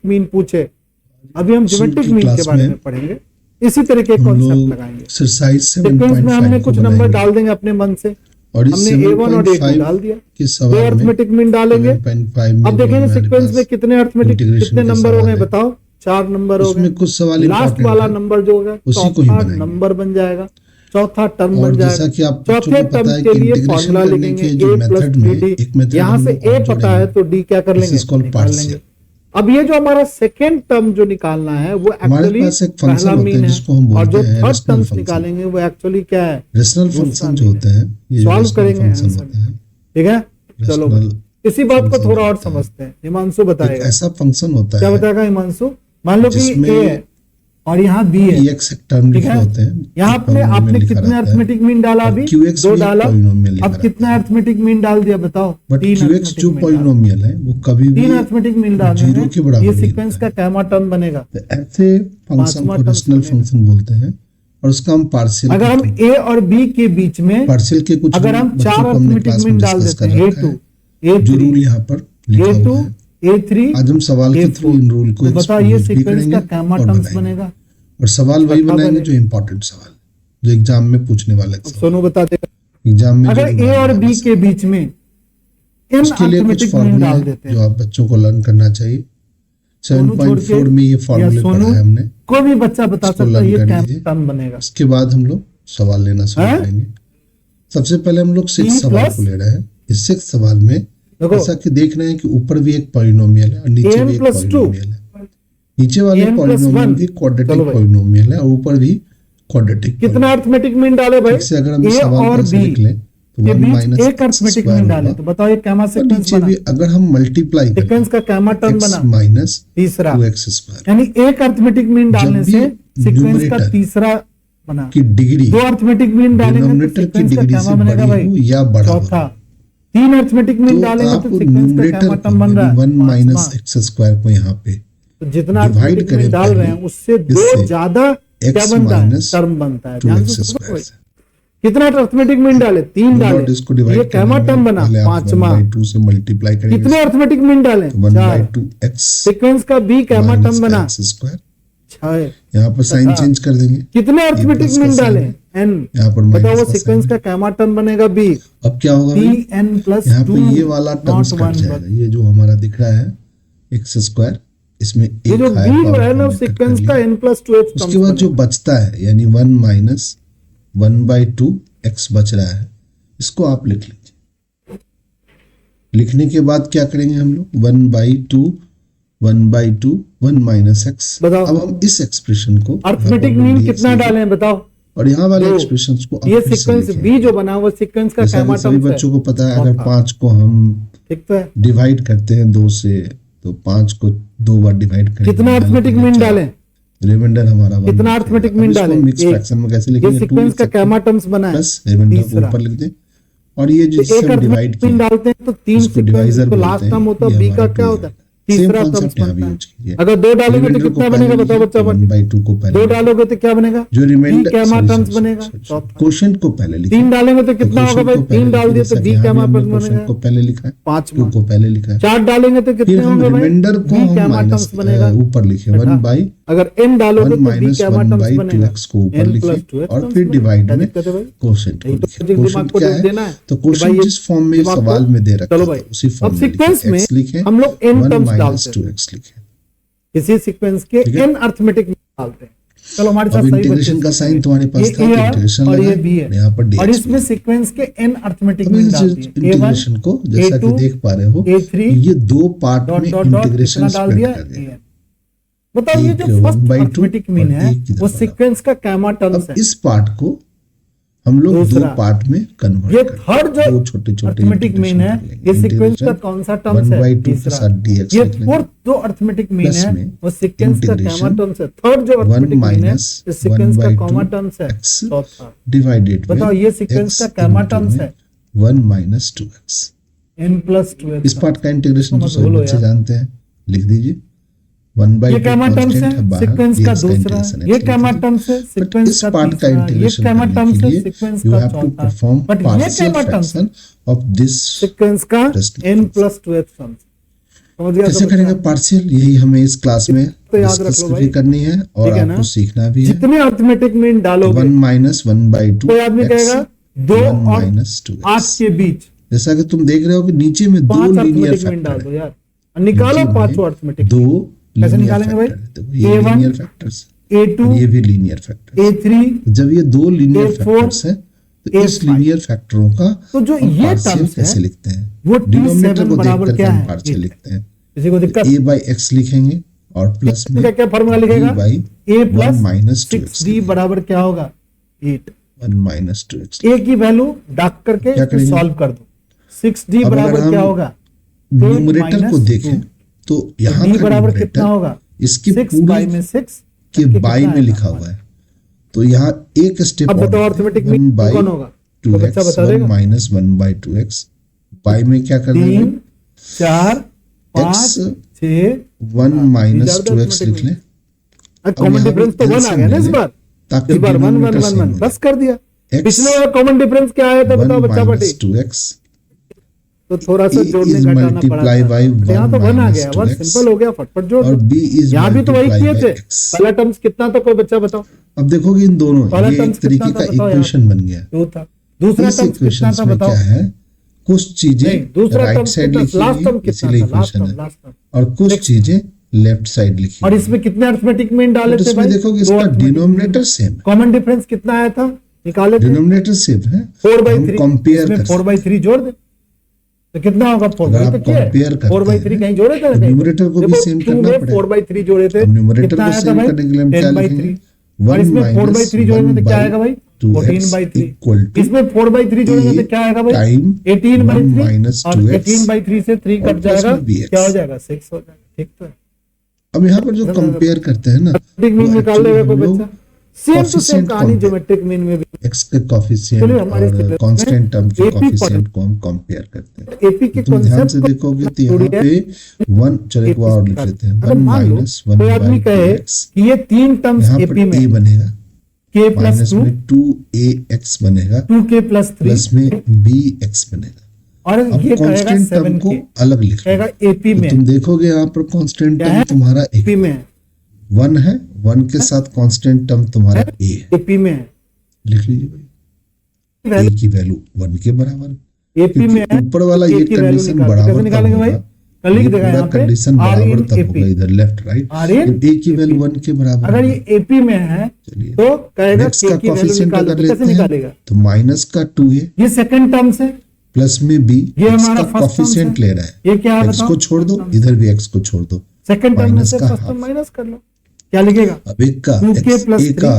Mean पूछे, अभी हम ज्योमेट्रिक मीन के बारे में पढ़ेंगे, इसी तरह के कॉन्सेप्ट लगाएंगे। सीक्वेंस में हमने कुछ नंबर डाल देंगे अपने मन से, और हमने A1 और A2 डाल दिया, दो अर्थमेटिक मीन डालेंगे। अब देखेंगे सीक्वेंस में कितने अर्थमेटिक कितने नंबर हो गए, बताओ 4 नंबर हो गए। कुछ सवाल लास्ट वाला नंबर जो होगा चौथा नंबर बन जाएगा, चौथा टर्म बन जाएगा। चौथे टर्म के लिए फॉर्मूला लिखेंगे A+BD, यहाँ से A पता है तो D क्या कर लेंगे, निकाल लेंगे। अब ये जो हमारा सेकेंड टर्म जो निकालना है वो एक्चुअली पहला मीन है, और जो थर्ड टर्म्स निकालेंगे वो एक्चुअली क्या है, रेशनल फंक्शन जो होते हैं, सॉल्व करेंगे। ठीक है, चलो इसी बात को थोड़ा और समझते हैं। हिमांशु बताएगा ऐसा फंक्शन होता है, क्या बताएगा हिमांशु। मान लो कि A है और यहाँ B है, ठीक है, यहाँ आपने कितने अर्थमेटिक मीन डाला, अभी 2 डाला, अब कितना अर्थमेटिक मीन डाल दिया बताओ, 3 जो पॉलिनोमियल है वो कभी भी 3 अर्थमेटिक मीन डालने हैं, ये सीक्वेंस का कैमा टर्म बनेगा। ऐसे फंक्शन को रेशनल फंक्शन बोलते हैं, और उसका हम पार्शियल, अगर हम A और B के बीच में पार्शियल के कुछ अगर हम 4 अर्थमेटिक मीन डाल देते हैं, A2 A3 यहाँ पर लिखा हुआ है, A3 आज हम सवाल के थ्रू इन रूल को बताओ, ये सीक्वेंस का कैमा टर्म्स बनेगा। और सवाल वही बनाएंगे जो इम्पोर्टेंट सवाल जो एग्जाम में पूछने वाले सोनू बता दे। एग्जाम में अगर A और B के बीच में n अर्थमेटिक मीन डाल देते हैं, जो आप बच्चों को लर्न करना चाहिए। 7.4 में ये फॉर्मूले पढ़ा है हमने, कोई भी बच्चा बता सकता है ये कैमा टर्म बनेगा। उसके बाद हम लोग सवाल लेना शुरू करेंगे। सबसे पहले हम लोग 6 सवाल को ले रहे हैं। इस 6 सवाल में ऐसा कि देख रहे हैं कि ऊपर भी एक पॉलिनोमियल है और नीचे भी एक पॉलिनोमियल है। नीचे वाले पॉलिनोमियल भी क्वाड्रेटिक पॉलिनोमियल है और ऊपर भी क्वाड्रेटिक। कितना अर्थमेटिक मीन डाले भाई, से अगर हम सवाल से लिख लें तो 1 माइनस एक अर्थमेटिक मीन डाले तो बताओ ये कैमा सीक्वेंस बना। अगर हम मल्टीप्लाई सीक्वेंस का कैमा टर्म बना माइनस तीसरा 2x², यानी एक अर्थमेटिक मीन डालने से सीक्वेंस का तीसरा बना की डिग्री, 2 अर्थमेटिक मीन डालेंगे तो सीक्वेंस का कैमा बनेगा भाई या बड़ा, चौथा 3 अर्थमेटिक मीन डालेंगे तो सीक्वेंस का कैमा टर्म बन रहा है 1 माइनस x² को यहाँ पे तो जितना अर्थमेटिक मीन डाल रहे हैं उससे 2 ज्यादा क्या बनता है, टर्म बनता है। ध्यान से सुनो, कितना अर्थमेटिक मीन डाले, 3 डाले, ये कैमा टर्म बना। 5वां 2 से मल्टीप्लाई करेंगे, कितने अर्थमेटिक मीन डाले, 1/2x सीक्वेंस का b कैमा टर्म बना 6। यहाँ पर साइन चेंज कर देंगे। कितने अर्थमेटिक मीन डाले, n, यहाँ पर बताओ वो सीक्वेंस का कैमा टर्म बनेगा b। अब क्या होगा, यहाँ पे ये वाला टर्म्स कट जाएगा, ये जो हमारा दिख रहा है x², इसमें ये जो b है ना सीक्वेंस का n+2x। उसके बाद जो बचता है यानी 1 माइनस 1/2x बच रहा है, इसको आप लिख लीजिए। लिखने के बाद क्या करेंगे हम लोग, 1/2 1 माइनस x। अब हम इस एक्सप्रेशन को अर्थमेटिक मीन कितना डालें बताओ, और यहाँ वाले एक्सप्रेशन को ये सीक्वेंस b जो बना वो सीक्वेंस का कैमा टर्म है। बच्चों को पता है, अगर 5 को हम डिवाइड करते हैं 2 से तो 5 को 2 बार डिवाइड करेंगे, कितना अर्थमेटिक मीन डालें, रिमाइंडर हमारा कितना अर्थमेटिक मीन डालें, मिक्स फ्रैक्शन में कैसे लिखेंगे, ये सीक्वेंस का कैमा टर्म्स बना है प्लस रिमाइंडर को ऊपर लिख दें, और ये जो एक डिवाइड मीन डालते हैं तो 3 सीक्वेंस को लास्ट टर्म होता है b का क्या होता है, तीसरा टर्म बनता है। अगर 2 डालेंगे तो कितना बनेगा बताओ बच्चा, 1/2 को पहले 2 डालोगे तो क्या बनेगा, जो रिमाइंडर कैमा टर्म्स बनेगा। क्वोशिएंट को पहले लिखा, 3 डालेंगे तो कितना होगा भाई, 3 डाल दिए तो b कैमा टर्म्स बनेगा, को पहले लिखा है, 5 को पहले लिखा है। 4 डालेंगे तो कितने होंगे भाई, रिमाइंडर को b कैमा टर्म्स बनेगा ऊपर लिखे 1/, अगर n डालोगे तो b कैमा टर्म्स बनेगा 2x को ऊपर लिखे और फिर डिवाइड में क्वोशिएंट को लिखे। क्वोशिएंट क्या है, तो क्वोशिएंट जिस फॉर्म में सवाल में दे रखा है उसी फॉर्म में सीक्वेंस में लिखे, हम लोग n टर्म्स डालते हैं, 2x लिखे, किसी सीक्वेंस के n अर्थमेटिक डालते हैं। चलो हमारे साथ इंटीग्रेशन का साइन तुम्हारे पास था, इंटीग्रेशन और ये b है, यहाँ पर और इसमें सीक्वेंस के n अर्थमेटिक मीन डालते हैं। इंटीग्रेशन को जैसा कि देख पा रहे हो, ये 2 पार्ट में इंटीग्रेशन डाल दिया। बताओ ये जो फर्स्ट अर्थमेटिक मीन है वो सीक्वेंस का कैमा टर्म्स है। इस पार्ट को हम लोग 2 पार्ट में कन्वर्ट ये थर्ड जो छोटे-छोटे अर्थमेटिक मीन है, ये सीक्वेंस का कौन सा टर्म्स है, तीसरा। ये फोर्थ जो अर्थमेटिक मीन है वो सीक्वेंस का कैमा टर्म्स है। थर्ड जो अर्थमेटिक मीन है ये सीक्वेंस का कॉमा टर्म्स है, चौथा। डिवाइडेड, बताओ ये सीक्वेंस का कैमा टर्म्स है 1 माइनस 2x, n+2x। इस पार्ट का इंटीग्रेशन तो सभी बच्चे जानते हैं, लिख दीजिए 1/2। ये कैमा टर्म्स है सीक्वेंस का दूसरा, ये कैमा टर्म्स है सीक्वेंस का तीसरा, ये कैमा टर्म्स है सीक्वेंस का चौथा, बट ये कैमा टर्म्स ऑफ दिस सीक्वेंस का n+2x टर्म्स। समझ गया? कैसे करेंगे पार्शियल, यही हमें इस क्लास में तो याद रख डिस्कस लो भाई, भी करनी है और आपको सीखना भी है। जितने अर्थमेटिक मीन डालोगे 1 माइनस 1/2 कोई आदमी कहेगा 2 और 2x 8 के बीच जैसा कि तुम देख रहे हो कि नीचे में दो 5 लीनियर अर्थमेटिक मीन डाल फैक्टर दो यार, निकालो 5 अर्थमेटिक। दो कैसे लीनियर निकालेंगे भाई? फैक्टर, ये A1, लीनियर फैक्टर्स, A2, ये भी लीनियर फैक्टर। A3, जब ये दो लीनियर A4, फैक्टर्स हैं तो इस लीनियर फैक्टरों का तो जो हम ये पार्शियल टर्म्स कैसे है लिखते हैं, वो डिनोमिनेटर T7 को बराबर देख करके क्या हम है? पार्शियल लिखते हैं। किसी को दिक्कत? a/x लिखेंगे और प्लस में क्या क्या फॉर्मूला लिखेगा? a प्लस माइनस 6d बराबर क्या होगा? 8। 1 माइनस 2x। a की वैल्यू डाक करके क्या करेंगे? सॉल्व कर दो। 6d अब बराबर अगर हम क्या होगा? न्यूमरेटर को देखें तो यहाँ d का बराबर कितना न्यूमरेटर होगा? इसके 6 बाई में 6 के बाई में लिखा हुआ है, तो यहाँ एक स्टेप अब बताओ अर्थमेटिक मीन कौन होगा? तो बच्चा बता 1 देगा। माइनस 1/2x बाई में क्या कर देंगे? 3 4 5 6 1 माइनस 2x लिख लें। कॉमन डिफरेंस तो 1 आ गया ना इस बार। ताकि इस बार 1 1 डिनोमिनेटर 1 सेम 1 हो बस कर दिया। X पिछले बार कॉमन डिफरेंस क्या आया था बताओ 1 बच्चा माइनस पार्टी? 2x तो थोड़ा सा A जोड़ने is घटाना multiply पड़ा by था। यहाँ तो 1 1 आ minus गया, 1 2x सिंपल हो गया, फटफट जोड़ और दो। B is यहाँ भी तो वही multiply किए by थे। x। पहला टर्म्स कितना था कोई बच्चा बताओ? अब देखोगे इन दोनों पहला ये टर्म्स एक तरीके कितना का था बताओ यार? इक्वेशन बन गया। 2 था। दूसरा इस टर्म्स कितना इक्वेशन था में बताओ? क्या है, कुछ चीजें नहीं, दूसरा राइट टर्म्स साइड कितना? लिखी लास्ट टर्म हुई कितना इसीलिए था? लास्ट इक्वेशन टर्म, है लास्ट टर्म। और कुछ चीजें लेफ्ट साइड लिखी और हुई इसमें कितने अर्थमेटिक मीन डाले तो थे इसमें भाई? देखोगे इसका डिनोमिनेटर सेम है, कॉमन डिफरेंस कितना आया था? निकाले थे डिनोमिनेटर सेम है। 4/3। कंपेयर इसमें कर 4/3 जोड़ दे तो कितना होगा? 4 अगर आप तो क्या है? compare करते 4/3 हैं, कहीं जोड़े थे? तो न्यूमरेटर को भी सेम करना पड़ेगा। 4/3 जोड़े थे, अब न्यूमरेटर कितना को आया था सेम भाई? करने के लिए हम क्या 10/3। लिखेंगे? और इसमें 1 4/3 जोड़ेंगे तो क्या आएगा भाई? 2x 14/3। इक्वल टू इसमें 4/3 जोड़ेंगे तो क्या आएगा भाई? टाइम 18/3 माइनस और 2x 18/3 से 3 और कट प्लस जाएगा, में bx। क्या हो जाएगा? 6 हो जाएगा। ठीक तो है। अब यहाँ पर जो कंपेयर करते हैं ना, ज्योमेट्रिक मीन निकाल लेगा कोई हम लोग बच्चा? सेम टू सेम coefficient कहानी compare- ज्योमेट्रिक मीन में भी। x के कोफिशिएंट चलिए हमारे और syllabus कांस्टेंट टर्म के AP कोफिशिएंट को हम कंपेयर करते हैं। एपी के तुम ध्यान कॉन्सेप्ट से देखोगे तो यहाँ पे 1 चलो एक बार और लिख लेते हैं, अगर 1 मान लो माइनस कोई आदमी 1 कहे कि ये 3 टर्म्स यहाँ पर एपी में a बनेगा, k प्लस माइनस 2 में 2ax बनेगा, 2k प्लस 3 प्लस में bx बनेगा। और अब ये कहेगा कांस्टेंट टर्म को 7k अलग लिख कहेगा लो एपी तो में तुम देखोगे यहाँ पर कांस्टेंट क्या टर्म है? तुम्हारा एपी में है, 1 है, 1 के साथ कांस्टेंट टर्म तुम्हारा a है। एपी में है, लिख लीजिए भाई, a की वैल्यू 1 के बराबर, एपी में है। ऊपर वाला ये A की वैल्यू कंडीशन निकाल- कैसे बराबर तब निकालेंगे भाई? होगा, कल लिख ये देगा पूरा यहाँ पे कंडीशन R in बराबर तब AP। होगा इधर लेफ्ट राइट। R in जब a की वैल्यू 1 के बराबर अगर होगा, ये एपी में है चलिए तो कहेगा x k का की वैल्यू कोफिशिएंट निकालो, अगर तो लेते कैसे हैं निकालेगा? तो माइनस का 2 है ये सेकंड टर्म से, प्लस में b, ये x हमारा का first term कोफिशिएंट है। ले रहा है, ये क्या है x बताओ? को छोड़ दो, इधर भी x को छोड़ दो, सेकंड टर्म में माइनस से का फर्स्ट टर्म हाफ। माइनस कर लो, क्या लिखेगा? अब एक का 2k x प्लस a 3 का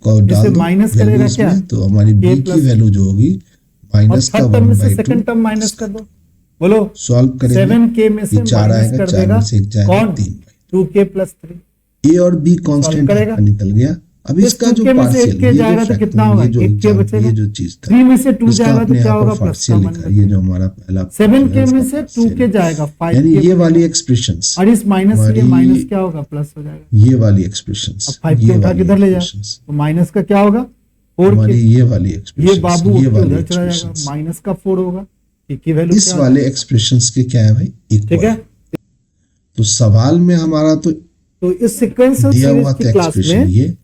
को डाल जिसे दो माइनस वैल्यू करेगा इसमें, क्या? तो हमारी b k की प्लस वैल्यू जो होगी और माइनस का थर्ड टर्म में से 1/2 सेकंड टर्म माइनस कर दो, बोलो सॉल्व करेंगे 7k में से 4 माइनस आएगा, कर 4 देगा में से 1 जाएगा कौन? 3। 2k प्लस 3 a और b कांस्टेंट करेगा। निकल गया। अब तो इसका जो 2k में से पार्शियल 1k जाएगा तो कितना होगा? ये जो 1k एग्जाम बचेगा। ये जो चीज था 3 में से 2 इसका जाएगा तो अपने क्या यहाँ होगा? पर प्लस पार्शियल लिखा है, ये जो हमारा पहला 7k में से 2k जाएगा 5k, यानी ये वाली एक्सप्रेशंस, और इस माइनस से ये हमारी- माइनस क्या होगा? प्लस हो जाएगा। ये वाली एक्सप्रेशंस, अब 5k उठा के इधर ले जाओ तो माइनस का क्या होगा? 4k। हमारी ये वाली ये एक्सप्रेशंस, बाबू ये उठ के वाली उधर चला जाएगा, एक्सप्रेशंस, माइनस का 4 होगा, k की वैल्यू इस वाले एक्सप्रेशंस के क्या है भाई? ठीक इक्वल। है। तो सवाल में हमारा तो तो इस सीक्वेंशियल दिया सीरीज हुआ की था क्लास एक्सप्रेशन में ये,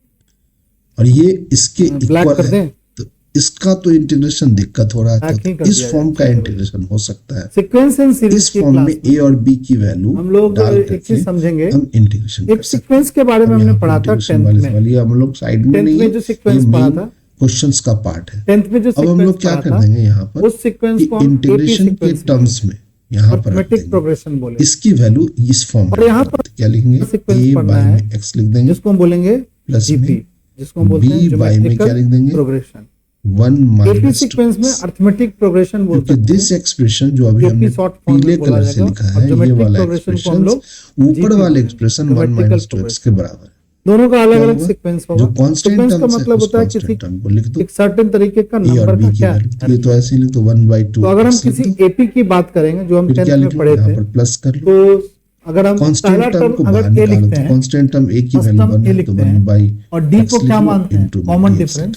और ये इसके ब्लैक कर इक्वल दें, है, तो इसका तो इंटीग्रेशन दिक्कत हो रहा Black ही है, कर तो इस दिया फॉर्म का इंटीग्रेशन हो सकता है। सीक्वेंशियल सीरीज इस की फॉर्म क्लास में a और b की वैल्यू हम लोग डाल एक करके चीज समझेंगे। हम इंटीग्रेशन एक सीक्वेंस के बारे में हमने पढ़ा था 10th में। ये हम लोग साइड में 10th नहीं में है, जो सीक्वेंस पढ़ा था, क्वेश्चंस का पार्ट है। 10th में जो अब हम सीक्वेंस लोग क्या पढ़ा कर था देंगे यहाँ पर उस सीक्वेंस को हम इंटीग्रेशन के सीक्वेंस टर्म्स में यहाँ पर रख अर्थमेटिक देंगे। प्रोग्रेशन बोले, इसकी वैल्यू इस फॉर्म और में यहाँ पर क्या लिखेंगे? सीक्वेंस a पढ़ना बाई है, में x लिख देंगे, जिसको हम बोलेंगे प्लस जीपी, में जिसको हम बोलते हैं b बाई में क्या लिख देंगे? प्रोग्रेशन। 1 एपी माइनस सीक्वेंस में अर्थमेटिक प्रोग्रेशन बोलते क्योंकि हैं। दिस एक्सप्रेशन जो अभी हमने शॉर्ट फॉर्म पीले में बोला कलर से जाएगा, लिखा और है, ये ज्योमेट्रिक वाला प्रोग्रेशन को हम एक्सप्रेशन लोग ऊपर GP वाले expression 1 geometrical minus 2x progression. के बराबर है। दोनों का अलग अलग होगा? सीक्वेंस जो होगा। कांस्टेंट सीक्वेंस का टर्म मतलब होता है किसी टर्म को लिख दो, एक सर्टेन तरीके का a और नंबर b का की क्या वैल्यू, है। ये तो ऐसे ही लिख दो 1/2। तो अगर हम किसी एपी की बात करेंगे जो हम फिर क्या 10th लिख में लो? पढ़े यहाँ थे, पर प्लस कर लो, तो अगर हम कांस्टेंट पहला टर्म को टर्म बाहर अगर ए निकालो लिखते तो हैं, कांस्टेंट टर्म a की फर्स्ट वैल्यू टर्म 1 ए है, तो लिखते 1 हैं, बाई और डी को क्या मानते हैं? Common difference.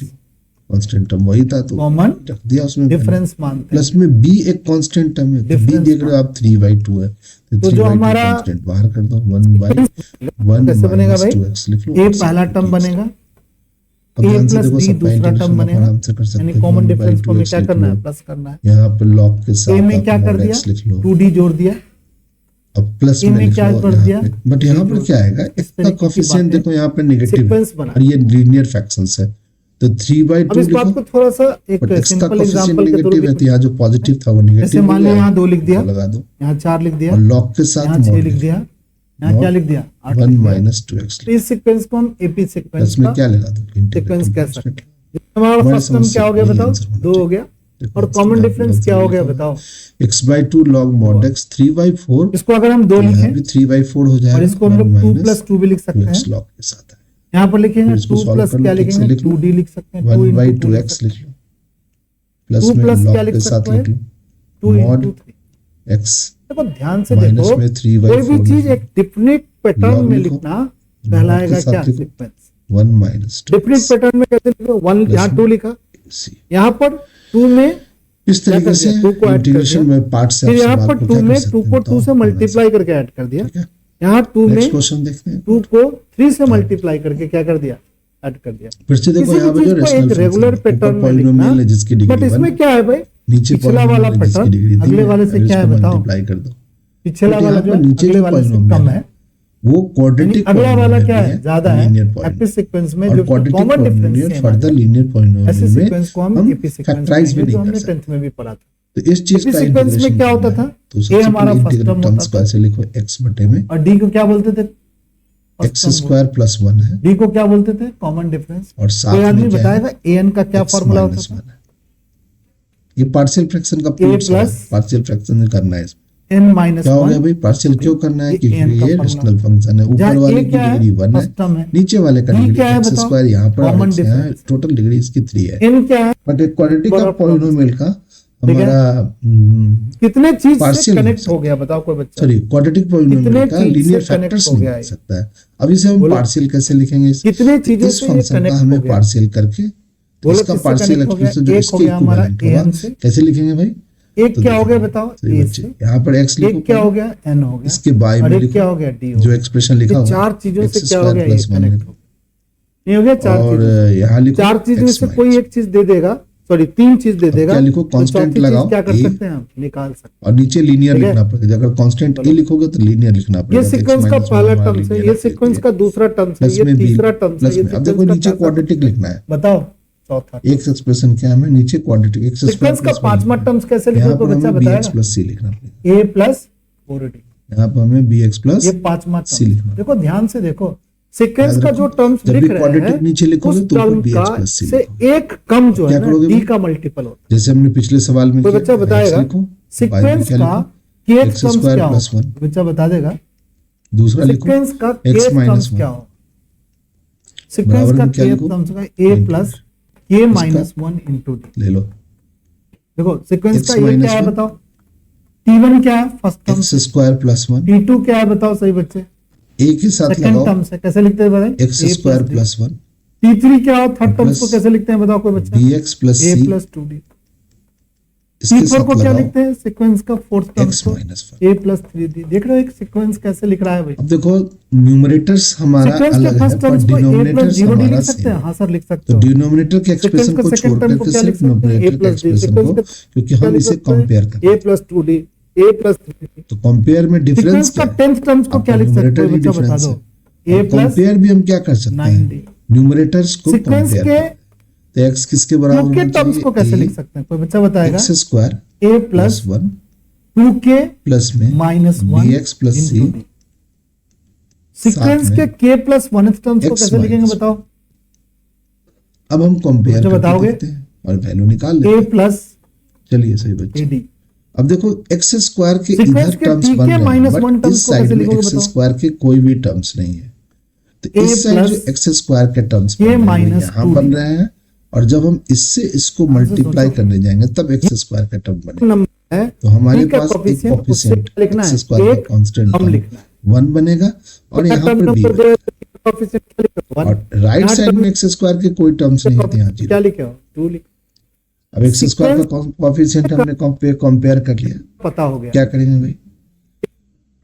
कांस्टेंट टर्म वही था तो कॉमन रख दिया उसमें डिफरेंस मानते हैं। प्लस में b एक कांस्टेंट टर्म है तो b देख रहे हो आप 3/2 है तो जो हमारा कांस्टेंट बाहर कर दो 1/1 कैसे बनेगा भाई? 2x लिख लो। a पहला टर्म बनेगा, अब a ध्यान से प्लस देखो b सब दूसरा टर्म बनेगा, आराम से कर सकते यानी हैं। कॉमन डिफरेंस को हमें 1/2x क्या लिख करना लो। है? प्लस करना है। यहाँ पे लॉग के a साथ में क्या आप कर mod दिया? x लिख लो। 2d जोड़ दिया। अब प्लस a में में लिख क्या लो कर दिया? बट यहाँ पर क्या आएगा इस x का तरीके की कोएफिशिएंट बातें देखो यहाँ पे नेगेटिव है सीक्वेंस बना। और ये लीनियर फ्रैक्शंस है तो 3/2 अब इस बात लिखो को थोड़ा सा एक बट x का सिंपल कोएफिशिएंट एग्जांपल के थ्रू नेगेटिव है तो यहाँ जो पॉजिटिव था वो नेगेटिव जैसे मान लो यहाँ 2 लिख दिया, लगा दो यहाँ 4 लिख दिया, और लॉग के साथ यहाँ 6 mod लिख दिया, यहाँ mod क्या लिख दिया? 8 1 लिख दिया। माइनस 2x तो इस सीक्वेंस को हम एपी सीक्वेंस प्लस में का क्या लगा दो सीक्वेंस कह सकते इंटीग्रेटेड हैं। हमारा हमारी फर्स्ट टर्म क्या हो गया समस्या बताओ? यही आंसर 2 हो गया। और कॉमन डिफरेंस क्या हो गया बताओ? x/2 log mod x 3/4 इसको अगर हम 2 यहाँ लिखें भी 3/4 हो जाएगा और इसको हम लोग 2 + 2 भी लिख सकते हैं। 2x log के साथ है यहाँ पर लिखेंगे फिर इसको 2 solve प्लस कर लो, क्या ठीक से लिखेंगे? लिख लो। 2d लिख सकते हैं, 2 × 2 लिख 1/2x सकते लिख लो प्लस 2 में प्लस क्या log लिख के साथ सकते हैं? लिख लो 2 × mod 3। x देखो ध्यान से माइनस देखो, में कोई 3/4 भी चीज एक डिफिनिट पैटर्न log में लिखो, लिखना कहलाएगा के साथ क्या? लिखो। सीक्वेंस। 1 माइनस 2 डिफिनिट पैटर्न में कैसे लिखो? 1 यहाँ 2 लिखा, यहाँ पर 2 में इस तरीके से 2 को ऐड कर इंटीग्रेशन दिया, में पार्ट से फिर आप यहाँ सवाल पर को 2 क्या कर में सकते 2 हैं को 2 बताओ, से हमारे मल्टीप्लाई करके ऐड कर दिया, ठीक है यहाँ 2 नेक्स्ट में क्वेश्चन देखते हैं 2 को 3 से मल्टीप्लाई करके क्या कर दिया? ऐड कर दिया। फिर से देखो किसी यहाँ भी पे जो चीज को रेशनल एक रेगुलर पैटर्न में लिखना, पॉलिनोमियल है जिसकी बट डिग्री 1 इसमें क्या है भाई? नीचे पिछला वाला पॉलिनोमियल है जिसकी पैटर्न डिग्री 3 अगले वाले से क्या है बताओ? मल्टीप्लाई कर दो पिछला बट वाला यहाँ जो पर है नीचे अगले जो वाले से पॉलिनोमियल कम है है, वो यानी क्वाड्रेटिक अगला वाला पॉलिनोमियल क्या है? ज्यादा है। लीनियर एपी पॉलिनोमियल सीक्वेंस में और जो quadratic common difference polynomial same further है, लीनियर ऐसे पॉलिनोमियल सीक्वेंस को हम हम एपी सीक्वेंस फैक्टराइज भी कहेंगे, जो नहीं कर हमने सकते 10th में भी पढ़ा था। तो इस चीज एपी का सीक्वेंस में इंटीग्रेशन क्या होता था? तो ए सबसे हमारा पहले फर्स्ट इंटीग्रल टर्म टर्म्स होता को ऐसे लिखो x बटे में और डी को क्या बोलते थे? x² + 1 है डी को क्या बोलते थे? Common difference. और कोई साथ आदमी में क्या है बताएगा एन का क्या x फॉर्मूला होता माइनस था? 1 है ये पार्शियल फ्रैक्शन का प्रूफ है प्लस पार्शियल फ्रैक्शन में करना है इसमें एन माइनस क्या हो गया 1। भाई पार्शियल क्यों करना है ये क्योंकि n का ये फॉर्मूला। रेशनल फंक्शन है ऊपर जहाँ वाले a की क्या है? डिग्री 1 फर्स्ट टर्म है। है नीचे वाले का b डिग्री क्या है x बताओ? स्क्वायर यहाँ पर Common x यहाँ difference। टोटल डिग्री इसकी 3 है एन क्या है? बट एक क्वाड्रेटिक बड़ा पॉलिनोमियल का ठीक है। हमारा कितने चीज से Partial कनेक्ट हो हो गया बताओ कोई बच्चा? सॉरी क्वाड्रेटिक पॉलिनोमियल कितने का चीज से लीनियर connect फैक्टर्स हो नहीं गया हो है? सकता है अब इसे हम बोलो। पार्शियल कैसे लिखेंगे कितने चीजों इस से ये फंक्शन connect का हो हमें गया? पार्शियल करके बोलो इसका किससे पार्शियल connect हो गया? एक्सप्रेशन जो एक हो इसके गया हमारा इक्विवेलेंट होगा an से। कैसे लिखेंगे भाई एक तो क्या हो देखो, गया बताओ? सही ए बच्चे से। यहाँ पर x लिखो एक क्या हो गया? एन हो गया। इसके बाय और में एक लिखो क्या हो गया? डी हो जो गया। एक्सप्रेशन लिखा ये हुआ चार चीजों से क्या हो x² गया? + 1 कनेक्ट लिखो हो नहीं हो गया? चार और चीजों से। यहाँ लिखो चार चीजों x से माइनस। कोई एक चीज दे देगा, सॉरी 3 चीज दे देगा, क्या लिखो? तो constant चौथी चीज लगाओ, क्या कर a। सकते हैं हम? निकाल सकते हैं। और नीचे लीनियर ठीक है? लिखना पड़ेगा अगर कांस्टेंट ए लिखोगे तो लीनियर लिखना पड़ेगा ये तो x सीक्वेंस का माइनस पहला वन हमारा टर्म्स है, linear ये है, सीक्वेंस का दूसरा टर्म्स है, प्लस ये में b तीसरा टर्म्स है, प्लस ये में अब सीक्वेंस देखो का नीचे चौथा क्वाड्रेटिक लिखना है बताओ चौथा एक एक्सप्रेशन क्या है नीचे क्वाड्रेटिक x सीक्वेंस का पांचवा टर्म्स कैसे लिखोगे यहाँ तो पर बच्चा हमें bx बताएगा? + c लिखना पड़ेगा ए प्लस 4d, यहाँ पर हमें bx + ये पांचवा c टर्म। लिखना देखो ध्यान से देखो, सीक्वेंस याद का रखो, जो टर्म्स जब लिख भी रहे quadratic नीचे हैं लिखोगे उस तो ऊपर टर्म bx का + c से लिखो। एक कम जो क्या है ना करोगे डी भाई? का मल्टीपल होता जैसे हमने पिछले सवाल में है। कोई किया, बच्चा x बताएगा लिखो, y में सीक्वेंस क्या का लिखो? केथ x² टर्म्स क्या हो? + 1 बच्चा बता देगा दूसरा लिखो सीक्वेंस का x केथ माइनस टर्म्स 1 क्या हो? सीक्वेंस बराबर का में क्या केथ लिखो? टर्म्स का a plus k minus 1 into D. ले लो देखो सीक्वेंस x का ये माइनस क्या है 1 बताओ? T1 क्या है फर्स्ट टर्म? x² + 1 T2 क्या है बताओ सही बच्चे? a के साथ सेकंड लगाओ टर्म से कैसे लिखते हैं बताइए? x² + 1 T3 क्या है थर्ड टर्म प्लस को कैसे लिखते हैं बताओ कोई बच्चा? bx + a c plus 2d। इसके T4 साथ को क्या लगाओ लिखते हैं सीक्वेंस का फोर्थ टर्म x को? Minus 1 a plus 3d। देख रहे हो एक सीक्वेंस कैसे लिख रहा है भाई? अब देखो न्यूमरेटर्स हमारा सीक्वेंस के अलग है फर्स्ट पर टर्म्स को a प्लस डिनोमिनेटर्स 0d हमारा लिख सकते सेम हैं। है हाँ सर लिख सकते तो हो। डिनोमिनेटर के एक्सप्रेशन सीक्वेंस को का सेकंड छोड़ टर्म को करके क्या लिख सिर्फ सकते हैं? a न्यूमरेटर के प्लस d। एक्सप्रेशन को सीक्वेंस क्योंकि हम इसे कंपेयर कर a plus 2d, a plus 3d। तो कंपेयर में डिफरेंस सीक्वेंस का क्या है 10th टर्म्स को क्या लिख सकते हो बच्चा बता दो? a प्लस कंपेयर भी हम क्या कर सकते 9d। हैं न्यूमरेटर्स को सीक्वेंस कंपेयर के तो x किसके बराबर टू के होना टर्म्स को कैसे लिख सकते हैं कोई बच्चा बताएगा? x² a plus + 1 2k plus में माइनस 1 bx + c सीक्वेंस साथ के में k प्लस 1th टर्म्स को x कैसे लिखेंगे माइनस बताओ? अब हम कंपेयर बच्चा करके बताओगे? देखते हैं और वैल्यू निकाल लेते a हैं प्लस चलिए सही बच्चे ad। अब देखो x² के Sequence इधर के टर्म्स t बन के रहे हैं -1 बट terms इस को साइड कैसे में लिखोगे बताओ? x² के कोई भी टर्म्स नहीं है तो A इस साइड जो plus x² के टर्म्स k बन रहे हैं minus यहाँ 2d। बन रहे हैं और जब हम इससे इसको मल्टीप्लाई करने जाएंगे तब x² का टर्म बनेगा नंबर है तो हमारे t का पास एक कोएफिशिएंट उससे कोएफिशिएंट क्या लिखना है? x² का एक कांस्टेंट हम लिखना है। 1 बनेगा और यहाँ पर b कोएफिशिएंट क्या लिखोगे? और राइट साइड में एक्स स्क्वायर के कोई टर्म्स नहीं होते यहाँ क्या जीरो। लिखे हो 2 लिखे, अब एक्स स्क्वायर का कोएफिशिएंट हमने कंपेयर कर लिया, पता हो गया। क्या करेंगे भाई,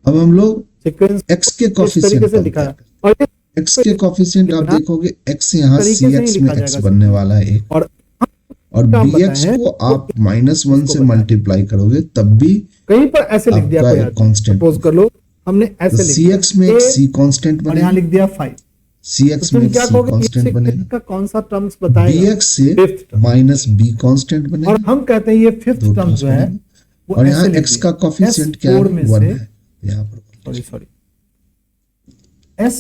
अब हम लोग सीक्वेंस एक्स के इस तरीके कोएफिशिएंट से लिखा है और एक्स के कोएफिशिएंट आप देखोगे एक्स यहाँ तरीके से सी ही एक्स लिखा में एक्स जाएगा। बनने वाला है एक, और और क्या बी एक्स बताएं? को आप -1 से बताएं। मल्टीप्लाई करोगे तब भी कहीं पर ऐसे लिख दिया आपका कोई एक आदमी, कांस्टेंट सपोज कर लो हमने ऐसे लिख सी दिया एक्स में एक A सी कांस्टेंट और यहाँ बनेगा, लिख दिया 5, सी तो एक्स में तुम एक क्या सी कहोगे कांस्टेंट इससे बनेगा, का कौन सा टर्म्स बी बताएगा, एक्स से fifth term. Minus be constant बनेगा, और हम कहते हैं ये फिफ्थ दो टर्म टर्म्स जो है बनेगा। वो और यहाँ ऐसे लिख एक्स दिया। का कोएफिशिएंट क्या S4 है, में 1 से है यहाँ पर। सॉरी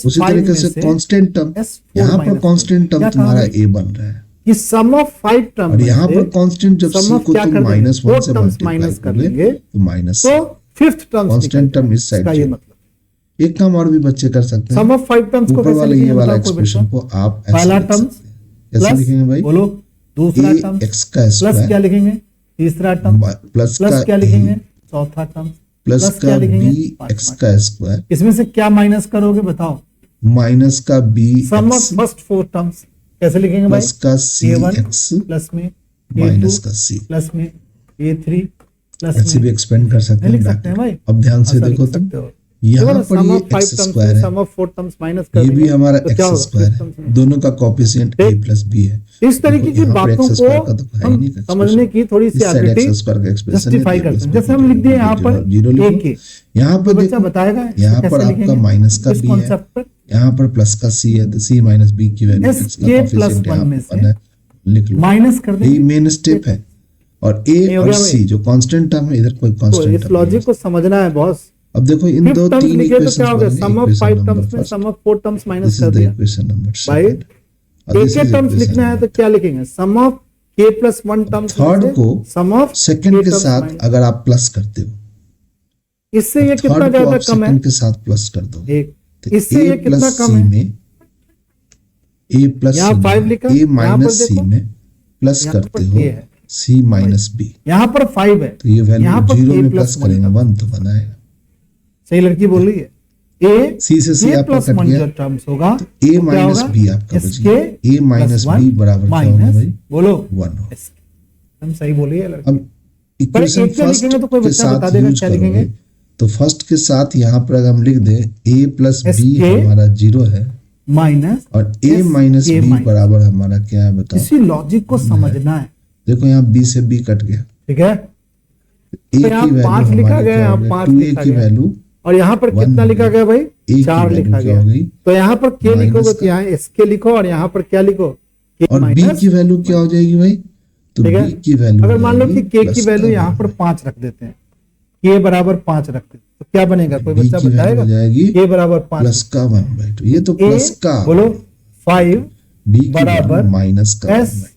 उसी तरीके से कांस्टेंट टर्म, यहाँ पर कांस्टेंट टर्म तुम्हारा ए बन रहा है, कि सम ऑफ 5 टर्म और यहाँ पर कांस्टेंट जब sum सी of को क्या तुम कर देंगे? -1 से four terms मल्टीप्लाई minus कर करोगे देंगे, तो माइनस तो फिफ्थ टर्म कांस्टेंट टर्म इस साइड का ये मतलब एक काम और भी बच्चे कर सकते सम हैं, ऑफ 5 टर्म्स को ऊपर कैसे वाले ये लिखेंगे वाला बताओ कोई एक्सप्रेशन बच्चा? को आप ऐसे पहला लिख टर्म सकते हैं। कैसे लिखेंगे भाई, बोलो दूसरा ए टर्म एक्स का प्लस क्या स्क्वायर लिखेंगे, तीसरा टर्म प्लस प्लस क्या का लिखेंगे, चौथा टर्म प्लस क्या का लिखेंगे, बी एक्स का स्क्वायर इसमें से क्या माइनस करोगे बताओ, माइनस का B sum of first 4 terms कैसे लिखेंगे भाई, प्लस का सी A1 एक्स प्लस में माइनस A2 का सी, प्लस में A3 प्लस ऐसे भी में एक्सपेंड कर सकते नहीं हैं लिख सकते हैं भाई, अब ध्यान से ऐसा देखो लिख तुम, सकते हो। यहाँ देखो ना, पर sum ये of 5 एक्स terms स्क्वायर में है, sum of 4 terms minus कर ये भी देंगे, हमारा तो क्या एक्स होगा? स्क्वायर है, दोनों का कोएफिशिएंट a प्लस बी है। इस तरीके की यहाँ पर बातों एक्स स्क्वायर को का तो है ही हम नहीं expression। समझने की थोड़ी सी इस साइड एबिलिटी एक्स स्क्वायर का एक्सप्रेशन है, जस्टिफाई तो करते हैं। प्लस जैसे हम लिख दिए यहाँ पर जीरो लिखो, AK, यहाँ पर तो बच्चा देखो बताएगा यहाँ पर आपका माइनस का इस बी है, कॉन्सेप्ट पर यहाँ पर प्लस का सी है, तो सी माइनस बी की वैल्यू S एक्स का K प्लस कोएफिशिएंट 1 यहाँ में पर से है, लिख लो। माइनस कर ये देंगे, मेन स्टेप है, और ए हो और गया सी भाई। जो कांस्टेंट टर्म है, इधर कोई तो कांस्टेंट इस टर्म लॉजिक को समझना है बॉस। अब देखो इन फिफ्थ दो टर्म्स तीन लिखे तो इक्वेशंस क्या हो गया, बनेंगे, sum of equation 5 number terms में first, sum of 4 terms minus this कर इज द दिया इक्वेशन नंबर भाई। सेकंड, और दिस AK इज टर्म्स लिखना है तो क्या लिखेंगे, sum of K plus 1 terms third को सम ऑफ सेकंड के साथ अगर आप प्लस करते हो, इससे ये कितना थर्ड को ज्यादा आप कम है, सेकंड के साथ प्लस कर दो, एक तो इससे ये a कितना प्लस कम सी है, में ए प्लस यहाँ 5 लिखा, ए यहाँ पर माइनस सी देखो, में प्लस यहाँ पर करते हो A है, सी माइनस बी, यहाँ पर 5 है, तो ये यहाँ वैल्यू पर जीरो A में प्लस प्लस करेंगे 1 तो बनाएगा। सही लड़की बोल रही है, A सी से सी आपका प्लस कट 1 गया, जो टर्म्स होगा तो ए तो क्या माइनस होगा? बी आपका बच SK गया, ए माइनस प्लस बी 1 बराबर क्या होगा माइनस, भाई, बोलो 1 हो। हम सही बोलिए लड़की। अब इक्वेशन एक से फर्स्ट लिखेंगे तो कोई के बच्चा बता साथ देगा यूज क्या करोगे, लिखेंगे, तो फर्स्ट के साथ यहाँ पर अगर हम लिख दें a प्लस बी SK हमारा 0 है, माइनस और a minus K B minus. बराबर हमारा क्या है बताओ, इसी लॉजिक को समझना है, देखो यहाँ b से b कट गया, ठीक है। a तो यहाँ की वैल्यू 5 लिखा हमारी गया, क्या यहाँ हो गई, 5 2a लिखा की गया, वैल्यू और यहाँ पर कितना लिखा गया भाई, a की 4 वैल्यू लिखा क्या गया, हो गई, तो यहाँ पर K माइनस लिखोगे तो का। यहाँ SK लिखो और यहाँ पर क्या लिखो, K और b माइनस, की वैल्यू क्या हो जाएगी भाई, तो ठीक है। b की वैल्यू अगर मान लो कि K प्लस की वैल्यू का यहाँ पर 5 रख देते हैं, K बराबर 5 रखते हैं, तो क्या बनेगा, कोई b बच्चा की वैल्यू बताएगा, हो जाएगी K बराबर 5, प्लस का 1/2, ये तो प्लस का, बोलो 5 b की बराबर वैल्यू माइनस का S, 1/2।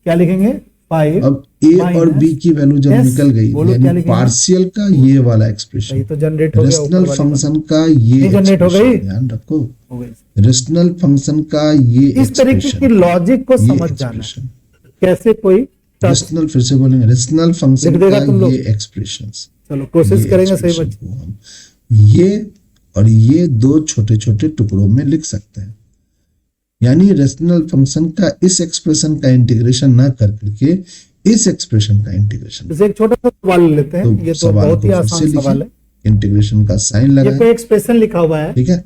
क्या लिखेंगे 5, अब a और b की वैल्यू जब S, निकल गई, बोलो क्या यानी लिखेंगे? पार्शियल का ये वाला एक्सप्रेशन, सही तो जनरेट हो गया, ऊपर रेशनल वाली फंक्शन का ये ये जनरेट हो गई? expression, ध्यान रखो, हो गई। रेशनल फंक्शन का ये इस तरीके की लॉजिक को समझ जाना, कैसे कोई टर्म, रेशनल, फिर से बोलेंगे रेशनल फंक्शन लिख देगा का तुम लोग? ये एक्सप्रेशंस, चलो कोशिश ये करेंगे सही expression बच्चे। को हम ये और ये दो छोटे छोटे टुकड़ों में लिख सकते हैं, यानी रेशनल फंक्शन का इस एक्सप्रेशन का इंटीग्रेशन ना कर करके इस एक्सप्रेशन का इंटीग्रेशन, जैसे एक छोटा सा सवाल ले लेते हैं, ये तो सवाल बहुत को ही फिर से आसान सवाल है, लिखें, इंटीग्रेशन का साइन ये लगाएं, कोई एक्सप्रेशन लिखा हुआ है, ठीक है,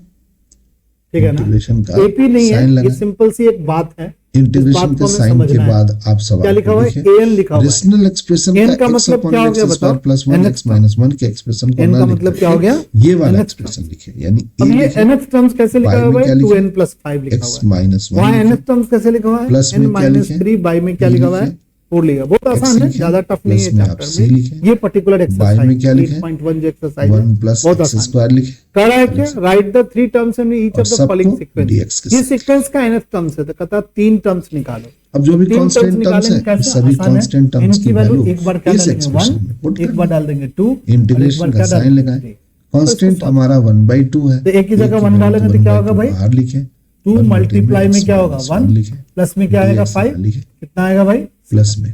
ठीक है ना, इंटीग्रेशन का एपी नहीं है, साइन ये लगाएं, सिंपल सी एक बात है, इंटीग्रेशन के साइन के बाद आप क्या सवाल लिखा को हुआ है, लिखें, एन लिखा हुआ है, रेशनल एक्सप्रेशन n का का x मतलब अपॉन क्या हो x गया स्क्वायर बताओ? प्लस 1 nth x माइनस 1 के एक्सप्रेशन को n ना का लिखें, मतलब क्या हो गया, ये वाला nth एक्सप्रेशन लिखे, यानी अब a ये लिखे, nth टर्म्स कैसे लिखा y हुआ में है, क्या लिखे? 2n प्लस 5 लिखा x हुआ है, माइनस वहाँ 1 nth टर्म्स कैसे लिखा हुआ है, प्लस n में क्या माइनस लिखे? 3 बाई में क्या लिखा हुआ है, लिखे? 4 लिखा, बहुत आसान है, लिखे? ज्यादा टफ नहीं है प्लस में आप चैप्टर c में, लिखे? ये पर्टिकुलर y एक्सरसाइज में क्या लिखे? 8.1 जो एक्सरसाइज है 1 प्लस बहुत x आसान है। स्क्वायर लिखे, कह रहा है क्या, right the 3 terms in each और ऑफ द सबको फॉलोइंग dx सीक्वेंस, के ये साथ। सीक्वेंस का nth टर्म्स है, तो कहता 3 टर्म्स निकालो, अब जो भी 3 कांस्टेंट टर्म्स निकालेंगे है, कैसे, सभी आसान है, कांस्टेंट टर्म्स इनकी की वैल्यू वैल्यू एक बार क्या इस डालेंगे एक्सप्रेशन 1, में पुट एक बार डाल देंगे 2, इंटीग्रेशन का साइन लगाएं, कांस्टेंट हमारा 1/2 है, तो एक की जगह 1 डालेंगे तो क्या होगा भाई, बाहर लिखें, 2 मल्टीप्लाई में क्या होगा 1, लिखें, प्लस में क्या आएगा 5, लिखें, कितना आएगा भाई, प्लस में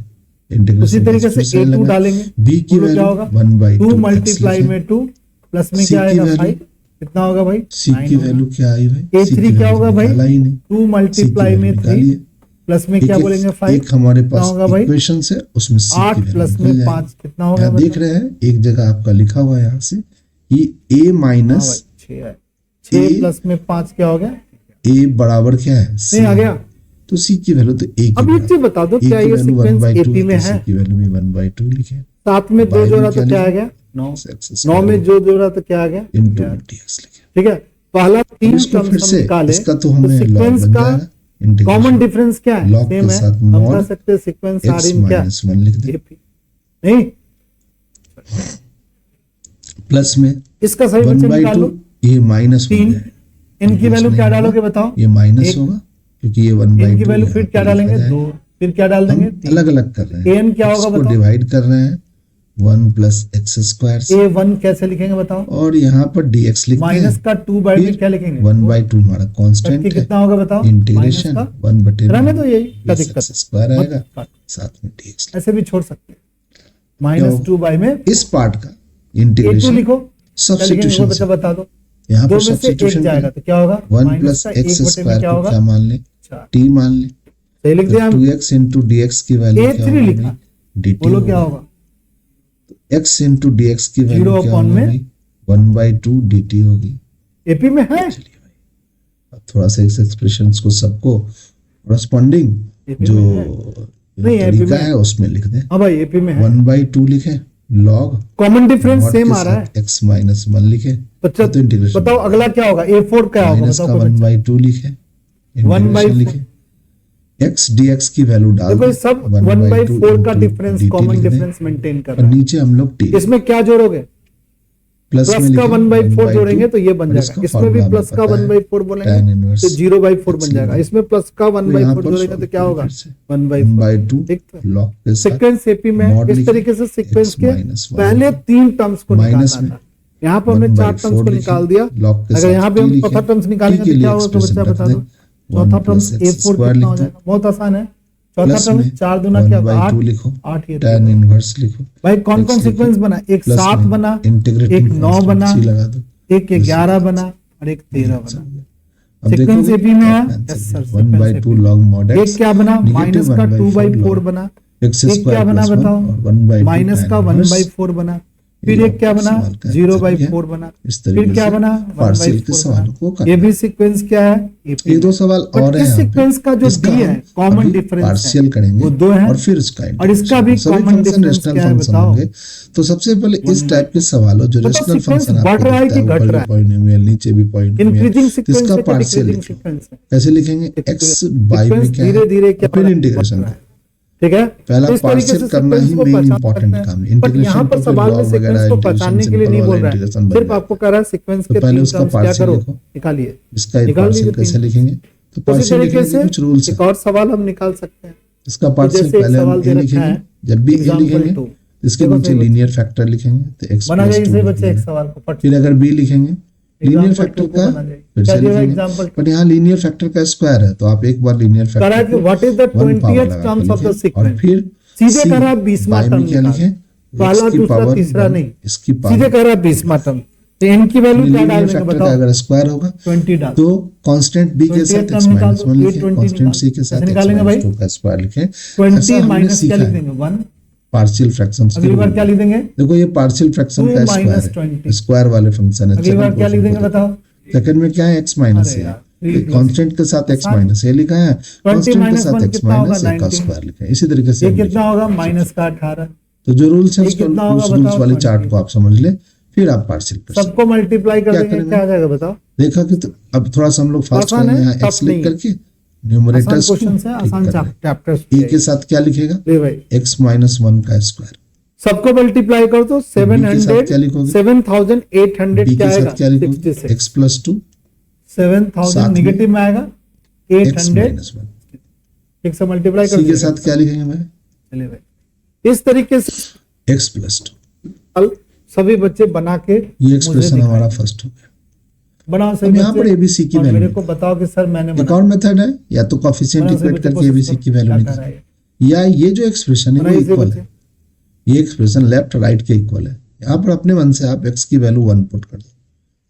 इंटीग्रेशन उसी तरीके से एक्सप्रेशन a2 लगाएं, डालेंगे, b की बोलो क्या वैल्यू होगा, 1/2 2 मल्टीप्लाई में 2 प्लस में क्या आएगा 5, कितना होगा भाई? सी 9 की होगा। वैल्यू क्या आई भाई? C A3 की क्या value होगा भाई? निकाला ही नहीं। 2 मल्टीप्लाई में 3 प्लस में क्या बोलेंगे 5। एक हमारे कितना पास होगा भाई? इक्वेशन है उसमें C की 8 वैल्यू प्लस निकल में जाएगी। 5 कितना होगा? यहाँ देख रहे हैं एक जगह आपका लिखा हुआ है यहाँ से ये A माइनस 6 प्लस में 5 क्या हो गया? A बराबर क्या है? नहीं आ गया। तो C की वैल्यू तो A की अब एक चीज बता दो, क्या ये सीक्वेंस AP में है? C की वैल्यू भी 1/2 लिखे। 7 में 2 जोड़ा तो क्या आ गया? 9 में जो जोड़ा तो क्या आ गया? इनटू dx लिखे। ठीक है, पहला 3 इसको टर्म्स फिर हम से निकाले इसका तो हमें लॉग सीक्वेंस बन का जाएगा। कॉमन डिफरेंस क्या है? log सेम के है, साथ हम mod कह सकते हैं सीक्वेंस आर x इन क्या? माइनस 1 लिख दे AP नहीं, प्लस में इसका सही बच्चे निकाल 1/2 लो। ये माइनस हो 3 गया है। इनकी वैल्यू क्या डालोगे बताओ? ये माइनस एक- होगा क्योंकि ये 1/2 इनकी वैल्यू फिर क्या डालेंगे? 2, फिर क्या डाल देंगे? 3। अलग अलग कर रहे हैं। an क्या होगा X को बताओ? डिवाइड कर रहे हैं 1 प्लस एक्स स्क्वायर से A1 कैसे लिखेंगे बताओ? और यहाँ पर dx लिखते माइनस हैं। का 2 बाई में क्या लिखेंगे? 1/2 हमारा कांस्टेंट है। कितना होगा बताओ? इंटीग्रेशन माइनस 1 रहने दो, यही क्या दिक्कत है? स्क्वायर आएगा काट। साथ में dx। ऐसे भी छोड़ सकते हैं। -2 बाई में इस पार्ट का A2 इंटीग्रेशन लिखो, क्या लिखेंगे सब्स्टिट्यूशन वो बच्चा बता दो। यहाँ 2 पर में से 1 सब्स्टिट्यूशन जाएगा तो क्या होगा? 1 प्लस का एक्स 1 बटे में स्क्वायर क्या को होगा? क्या मान ले? 4। t मान ले। सही लिख दिया हम। 2x इंटू dx की वैल्यू क्या A3 होगी? लिखा, dt बोलो क्या होगा? x इंटू dx की वैल्यू 0 क्या अपॉन में होगी? 1/2 dt होगी। AP में है। अब थोड़ा सा इस एक्सप्रेशंस को सबको कॉरेस्पॉन्डिंग AP जो में है। नहीं, AP तरीका में है उसमें लिख दें। हाँ भाई AP में है। 1/2 लिखें log common difference mod same के आ रहा है। साथ x माइनस 1 लिखें बच्चा तो इंटीग्रेशन बताओ अगला क्या होगा? A4 क्या होगा माइनस का बताओ कोई बच्चा? 1/2 लिखें 1/4 इंटीग्रेशन लिखें x dx की वैल्यू डाल देखो दें। ये सब 1/2 1/4 का into डिफरेंस dt कॉमन लिख दें। डिफरेंस मेंटेन कर और रहा है। नीचे हम लोग t इसमें क्या जोड़ोगे? प्लस प्लस में का लिखें 1/4 जोड़ेंगे तो ये बन और जाएगा। इसका इसमें भी formula प्लस का हमें पता है, 1/4 tan बोलेंगे inverse तो 0/4 बन x जाएगा। लिखें। इसमें प्लस का तो यहाँ 1/4 पर जोड़ेंगे तो क्या होगा? फिर से 1/4। 1/2 ठीक तो लॉग के साथ सीक्वेंस एपी में mod इस लिखें, तरीके से सीक्वेंस x के minus 1 पहले 3 टर्म्स को माइनस निकालना में था। यहाँ पर हमने 4 1/4 टर्म्स को लिखें, निकाल दिया। log के अगर साथ यहाँ पे t हम लिखें, चौथा टर्म्स t निकालेंगे के तो लिए क्या होगा तो expression बच्चा रख बता दें, दो। चौथा 1 terms plus x A4 square कितना हो लिख दो। जाएगा? बहुत आसान है। चौथा प्लस टर्म में 4 दूना क्या होगा? 1/2 लिखो 8 ये tan इनवर्स लिखो भाई कौन x कौन लिखो, सीक्वेंस बना? एक प्लस 7 में बना, इंटीग्रेटिंग एक 9 कांस्टेंट बना, c लगा दो। एक 11 बना और एक 13 बना। अब सीक्वेंस देखोगे एपी में है। Answer yes sir, 1/2 log mod x एक क्या बना? negative माइनस का 1/4 2/4 log बना। x एक क्या square बना plus 1 बताओ? और 1/2 माइनस का tan inverse 1/4 बना। फिर एक क्या बना? सवाल का 0/4 बना। इस फिर तरीके क्या से बना? पार्शियल के 1/4 सवालों को बना। करना ये है। भी सीक्वेंस क्या है? ये 2 सवाल बट और हैं इस यहाँ पे। सीक्वेंस का जो इसका डी हम है कॉमन अभी डिफरेंस पार्शियल है करेंगे वो 2 है और फिर इसका और इसका भी इंटीग्रेशन। सभी कॉमन फंक्शन डिफरेंस रेशनल क्या है फंक्शन बताओ? होंगे। तो सबसे पहले इस टाइप के सवालों जो मतलब रेशनल सीक्वेंस फंक्शन बढ़ आपको रहा है दिखता है कि घट ऊपर रहा जो है? पॉलिनोमियल नीचे भी पॉलिनोमियल इंक्रीजिंग तो सीक्वेंस इसका है कि पार्शियल डिक्रीजिंग लिखेंगे। सीक्वेंस है? कैसे लिखेंगे x बाई में क्या है धीरे-धीरे क्या और फिर बढ़ इंटीग्रेशन रहा है? ठीक है, पहला तो इस तरीके पार्शियल से करना सीक्वेंस ही को मेन पहचान इंपॉर्टेंट सकते हैं। काम है। बट यहाँ इंटीग्रेशन पर तो फिर सवाल में लॉग सीक्वेंस वगैरह को इंटीग्रेशन पहचानने के लिए सिंपल नहीं बोल वाला रहा है, इंटीग्रेशन बन सिर्फ जाएगा। आपको कह रहा है सीक्वेंस तो के पहले 3 उसका टर्म्स क्या पार्शियल करो, लिखो। निकालिए। इसका निकाल पार्शियल लीजिए कैसे 3 लिखेंगे? तो उसी पार्शियल तरीके लिखने से के कुछ रूल्स एक हैं। और सवाल हम निकाल सकते हैं। इसका पार्शियल जैसे एक पहले हम सवाल a दे रखा लिखेंगे। है, जब भी a example लिखेंगे 2, तो इसके देखो नीचे सही लीनियर फैक्टर लिखेंगे तो x बना प्लस जाए 2 इसे बच्चे एक लिखेंगे। सवाल को फट फिर अगर b लिखेंगे लीनियर Example फैक्टर 2 को का बना जाए। फिर क्या से दिया हुआ लिखेंगे example 2? बट यहाँ लीनियर फैक्टर का स्क्वायर है तो आप एक बार लीनियर कह रहा है फैक्टर कि what is the 20th terms of the और सीक्वेंस। फिर सीधे C कह रहा है 20वां बाई में टर्म क्या निकाल। लिखें पहला x की दूसरा पावर तीसरा 1 नहीं, इसकी सीधे पावर कह रहा है 20वां टर्म। तो इनकी वैल्यू क्या लीनियर डालेंगे फैक्टर का बताओ? अगर स्क्वायर होगा 20 डाल। तो कांस्टेंट b के 20th साथ टर्म x निकाल माइनस दो, 1 ये लिखें 20 कांस्टेंट c के कैसे साथ x निकालेंगे माइनस भाई? 2 का स्क्वायर लिखें 20 ऐसा हमने माइनस क्या सीखा लिख है देंगे? 1। पार्शियल फ्रैक्शंस अगली बार क्या लिख देंगे? देखो ये पार्शियल फ्रैक्शन 2 का minus स्क्वायर है 20 स्क्वायर वाले फंक्शन है अगली बार क्या लिख देंगे बताओ? सेकंड में क्या है x माइनस अरे है यार, 3 plus कांस्टेंट के साथ x माइनस है लिखा है 20 कांस्टेंट के minus साथ 1 x कितना होगा? माइनस 1 का 19। स्क्वायर लिखा है इसी तरीके से ये हम कितना लिखेंगे। होगा? माइनस का 18। तो जो रूल्स है ये उसको कितना उस होगा रूल्स बताओ? वाले 20। चार्ट को आप समझ ले फिर आप पार्शियल कर सकते सबको मल्टीप्लाई कर क्या देंगे, करेंगे? क्या आ जाएगा बताओ? देखा कि तो अब थोड़ा सा हम लोग फास्ट आसान है, करेंगे यहाँ टफ x लिख नहीं है। करके आसान न्यूमरेटर्स को क्वेश्चन है, आसान ठीक कर रहे चैप्टर्स हैं। a के साथ क्या लिखेगा ले भाई x माइनस 1 का स्क्वायर सबको मल्टीप्लाई कर दो। b के साथ क्या लिखोगे? 7800 b क्या के आएगा? साथ क्या लिखोगे 66। x प्लस 2 7000 साथ में निगेटिव में आएगा x 800 माइनस 1 ठीक से मल्टीप्लाई कर c के दीजिएगा। साथ क्या लिखेंगे भाई चलिए भाई इस तरीके से x प्लस 2 कल सभी बच्चे बना के ये एक्सप्रेशन हमारा फर्स्ट हो गया। बनाओ सही अब यहाँ बच्चे, पर एबीसी की और मेरे वैल्यू को बताओ कि सर मैंने एक बनाया। और मेथड है या तो कोएफिशिएंट बनाओ सही इक्वेट बच्चे, करके एबीसी कोशिश की करो, वैल्यू क्या कर निकाल रहा है? या ये जो एक्सप्रेशन है वो बनाइए सही इक्वल बच्चे। है ये एक्सप्रेशन लेफ्ट राइट के इक्वल है यहाँ पर अपने मन से आप x की वैल्यू 1 पुट कर दो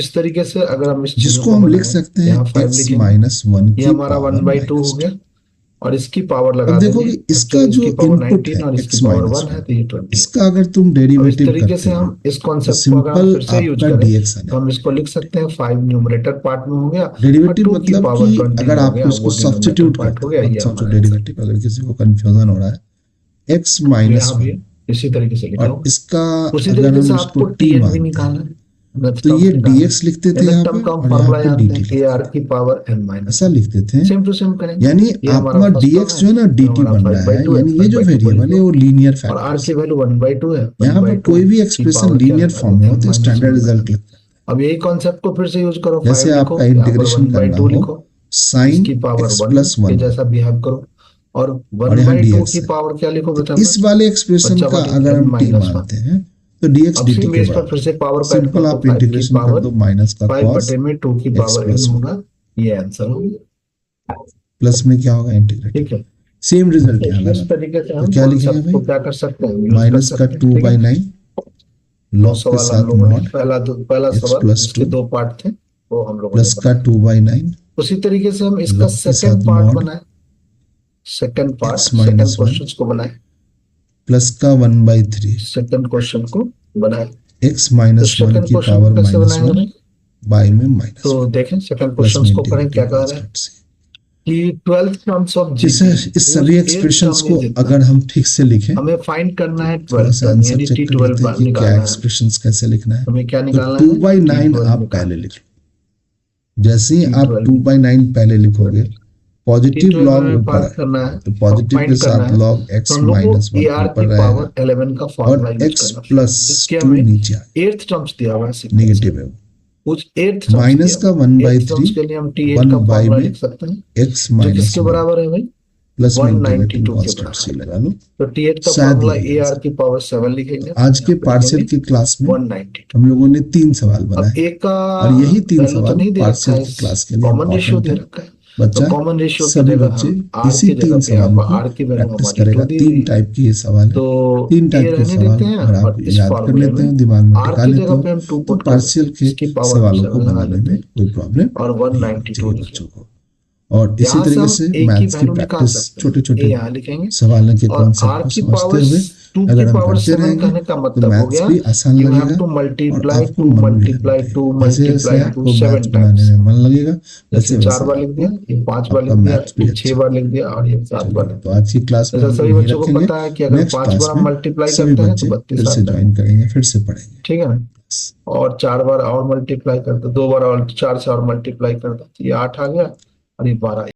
इस तरीके से अगर हम इस जिसको हम लिख सकते हैं x माइनस 1 ये की हमारा पावर 1/2 हो गया और इसकी पावर लगा अब देखो देंगे। कि इसका Actually जो इसकी पावर इनपुट 19 और है इसकी x पावर माइनस 1 है तो ये 20। इसका अगर तुम अब इस डेरिवेटिव तरीके करते से हो हम इस तो कॉन्सेप्ट को अगर हम सिंपल फिर से यूज आपका करें dx आ तो हम इसको लिख सकते हैं 5 न्यूमरेटर पार्ट में हो गया और डेरिवेटिव 2 की मतलब पावर कि 20 अगर हो आपको गया, इसको वो डिनोमिनेटर सब्स्टिट्यूट पार्ट करते हो हैं गया। मत ये समझो हमारा आंसर। डेरिवेटिव अगर किसी को कंफ्यूजन हो रहा है x तो माइनस यहाँ भी 1 इसी तरीके से लिखा और होगा। इसका उसी अगर तरीके से हम इसको आपको t TN भी मानते निकालना हैं है। तो ये dx लिखते थे यहाँ पे का और फॉर्मूला यहाँ पे जानते dt हैं ar की पावर n माइनस, ऐसा लिखते थे। सेम टू सेम करेंगे। यानी ये हमारा आपका first dx term जो है ना dt हमारा बन रहा 5/2 है, यानी ये जो 5/2 वेरिएबल है वो लीनियर और r फैक्टर की वैल्यू 1/2 है। यहाँ पर 1/2 कोई भी की एक्सप्रेशन power क्या लीनियर लगा फॉर्म में देते हो तो हैं, स्टैंडर्ड -1 रिजल्ट लगता है। अब यही कॉन्सेप्ट को फिर से यूज करो, जैसे 5 आपका लिखो, यहाँ पर इंटीग्रेशन करना 1/2 हो लिखो, साइन इसकी पावर x 1 प्लस के 1 जैसा बिहेव करो, और और यहाँ 1/2 dx की है। पावर क्या लिखो तो बेटा? इस वाले एक्सप्रेशन बच्चा का बटे अगर n हम t माइनस 1। मानते हैं तो dx अब dt सेम के बेस पर बराबर फिर से पावर को ऐड सिंपल करो, आप 5 की इंटीग्रेशन कर पावर दो माइनस का 5 cos बटे में 2 की x पावर प्लस n 1 होगा, ये आंसर होगा। प्लस में क्या होगा इंटीग्रेट, ठीक है, सेम रिजल्ट यहाँ तो इस लगा। तरीके से तो हम क्या लिखेंगे कॉन्सेप्ट को भाई, क्या कर सकते हैं, यूज कर माइनस का सकते हैं। 2 ठीक बाई है, 9 दो लॉग के सवाल हम साथ लोगों ने, मॉड पहला x सवाल प्लस इसके 2 2 पार्ट थे वो हम लोगों ने प्लस का बनाए। 2 बाई 9 उसी तरीके से हम इसका लॉग के सेकंड साथ पार्ट मॉड बनाए, second part x second minus 1 question को बनाए, प्लस का 1 बाई 3 सेकंड क्वेश्चन को बनाए। x तो माइनस 1 सेकंड की क्वेश्चन पावर को कैसे माइनस बनाएंगे 1 भाई? बाई में माइनस तो 1 देखें सेकंड प्लस क्वेश्चन में को करें, क्या कह रहे हैं कि 12th टर्म्स ऑफ इस जीपी सभी एक्सप्रेशंस को अगर हम ठीक से लिखें, हमें फाइंड करना है थोड़ा 12th सा टर्म आंसर यानी चेक कर लेते हैं T12 कि क्या निकालना है। एक्सप्रेशंस कैसे लिखना है। हमें क्या तो निकालना 2 है? बाई 9 T12 आप निकालना पहले लिख लो। जैसे ही आप 2 बाई 9 पहले लिखोगे, पॉजिटिव T12 लॉग हमें ऊपर पास है करना है, तो पॉजिटिव के फाइंड करना साथ है। लॉग x तो हम लोग माइनस को 1 AR ऊपर की रहेगा पावर 11 का और फॉर्मूला यूज x करना है। प्लस इसके 2 हमें नीचे आए 8th टर्म्स दिया हुआ है, नेगेटिव है कुछ 8th टर्म्स माइनस का 1 बाई 3 के लिए हम T8 1 का बाई फॉर्मूला में लिख सकते हैं, x जो माइनस किसके 1 बराबर है भाई? प्लस में इंटीग्रेटिंग 192 के कांस्टेंट बराबर। c लगा लो। तो T8 का शायद फॉर्मूला यही AR आंसर। की पावर 7 लिखेंगे। आज के यहाँ पे पार्शियल लिखेंगे की क्लास में 192। हम लोगों ने 3 सवाल अब बनाए एक का और यही 3 वैल्यू तो सवाल नहीं दे रखा पार्शियल है, की क्लास के लिए कॉमन रेशियो इम्पोर्टेंट दे है। रखा है, तो बच्चा कॉमन रेशियो की सभी जगह बच्चे हम R इसी की 3 जगह पे सवालों यहाँ को R की वैल्यू प्रैक्टिस हमारी 2 करेगा। दी 3 हुई है। टाइप की ये सवाल है, तो 3 ये टाइप के रहने सवाल देते हैं अगर आप और इस याद कर फॉर्मूले लेते में हो, दिमाग में R टिका की लेते जगह हो, पे हम 2 तो पुट कर पार्शियल देते के हैं, इसकी पावर सवालों को 7 लगा बनाने देते में हैं कोई प्रॉब्लम और नहीं 192 होती है लिखेंगे। बच्चों को। और इसी यहाँ से तरीके हम से A की मैथ्स की वैल्यू निकाल प्रैक्टिस सकते छोटे हैं, A छोटे यहाँ लिखेंगे सवालों के और कॉन्सेप्ट R को की समझते पावर हुए 2 अगर की हम पावर करते 7 रहेंगे कहने का तो मतलब हो मैथ्स गया भी आसान यू हैव लगेगा टू और मल्टीप्लाई आपको 2 मन भी मल्टीप्लाई लगेगा। 2 जैसे जैसे मल्टीप्लाई 2 आपको 7 मैथ्स बनाने टाइम्स। में मन लगेगा जैसे वैसे 4 वैसे बार लिख दिया, आपको ये 5 बार लिख आपका दिया, मैथ्स भी ये अच्छा 6 बार लिख दिया और ये 7 बार चलिए। लिख तो दिया। आज की क्लास में जैसा हम सभी यही बच्चों को रखेंगे। पता है कि अगर नेक्स्ट 5 क्लास बार हम में मल्टीप्लाई सभी करते हैं तो बच्चे 32 फिर से आता है, ज्वाइन करेंगे, फिर से पढ़ेंगे। ठीक है ना। और 4 बार और मल्टीप्लाई करते, 2 बार और 4 से और मल्टीप्लाई करते तो ये 8 आ गया और ये 12।